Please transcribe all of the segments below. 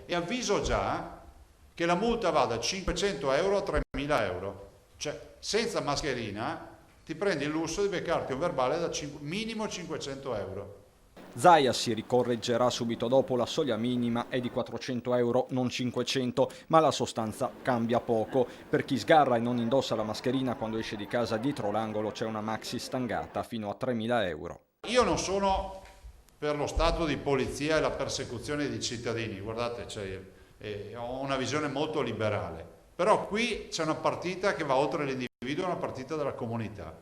e avviso già che la multa va da 500 euro a 3.000 euro. Cioè, senza mascherina ti prendi il lusso di beccarti un verbale da minimo 500 euro. Zaia si ricorreggerà subito dopo, la soglia minima è di 400 euro, non 500, ma la sostanza cambia poco. Per chi sgarra e non indossa la mascherina quando esce di casa dietro l'angolo c'è una maxi stangata fino a 3.000 euro. Io non sono per lo stato di polizia e la persecuzione dei cittadini, guardate, ho una visione molto liberale, però qui c'è una partita che va oltre l'individuo, è una partita della comunità.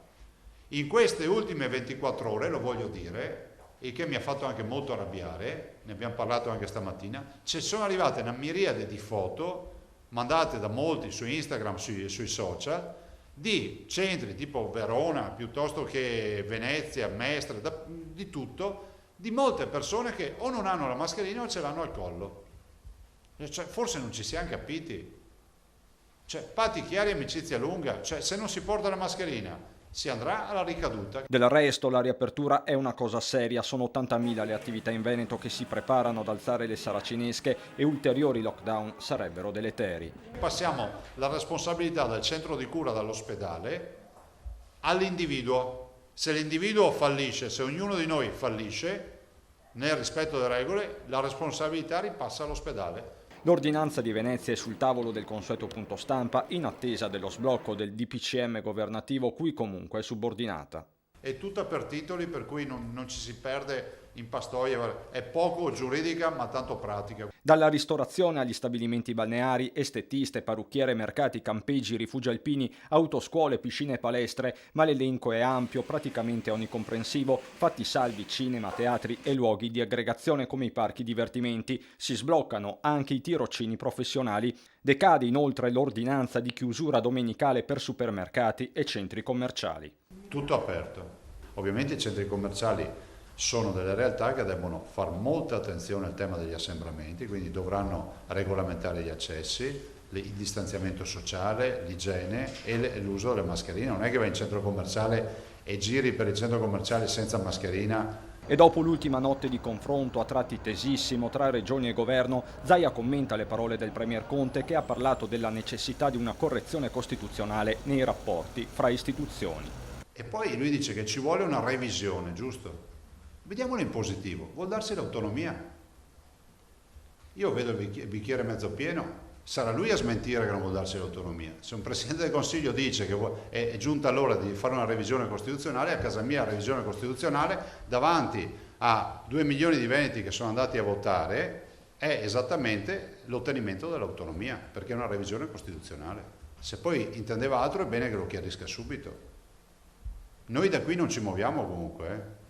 In queste ultime 24 ore, lo voglio dire, e che mi ha fatto anche molto arrabbiare, ne abbiamo parlato anche stamattina, ci sono arrivate una miriade di foto mandate da molti su Instagram, sui social, di centri tipo Verona, piuttosto che Venezia, Mestre, di tutto, di molte persone che o non hanno la mascherina o ce l'hanno al collo. Cioè, forse non ci siamo capiti. Cioè, patti chiari, amicizia lunga. Cioè, se non si porta la mascherina si andrà alla ricaduta. Del resto la riapertura è una cosa seria, sono 80.000 le attività in Veneto che si preparano ad alzare le saracinesche e ulteriori lockdown sarebbero deleteri. Passiamo la responsabilità del centro di cura dall'ospedale all'individuo. Se l'individuo fallisce, se ognuno di noi fallisce nel rispetto delle regole, la responsabilità ripassa all'ospedale. L'ordinanza di Venezia è sul tavolo del consueto punto stampa in attesa dello sblocco del DPCM governativo, cui comunque è subordinata. È tutta per titoli, per cui non ci si perde in pastoie, è poco giuridica ma tanto pratica. Dalla ristorazione agli stabilimenti balneari, estetiste, parrucchiere, mercati, campeggi, rifugi alpini, autoscuole, piscine e palestre, ma l'elenco è ampio, praticamente onnicomprensivo, fatti salvi cinema, teatri e luoghi di aggregazione come i parchi divertimenti. Si sbloccano anche i tirocini professionali. Decade inoltre l'ordinanza di chiusura domenicale per supermercati e centri commerciali. Tutto aperto. Ovviamente i centri commerciali sono delle realtà che devono fare molta attenzione al tema degli assembramenti, quindi dovranno regolamentare gli accessi, il distanziamento sociale, l'igiene e l'uso delle mascherine. Non è che vai in centro commerciale e giri per il centro commerciale senza mascherina. E dopo l'ultima notte di confronto, a tratti tesissimo, tra regioni e governo, Zaia commenta le parole del Premier Conte, che ha parlato della necessità di una correzione costituzionale nei rapporti fra istituzioni. E poi lui dice che ci vuole una revisione, giusto? Vediamolo in positivo, vuol darsi l'autonomia. Io vedo il bicchiere mezzo pieno, sarà lui a smentire che non vuol darsi l'autonomia. Se un Presidente del Consiglio dice che è giunta l'ora di fare una revisione costituzionale, a casa mia la revisione costituzionale davanti a 2 milioni di veneti che sono andati a votare è esattamente l'ottenimento dell'autonomia, perché è una revisione costituzionale. Se poi intendeva altro è bene che lo chiarisca subito. Noi da qui non ci muoviamo comunque,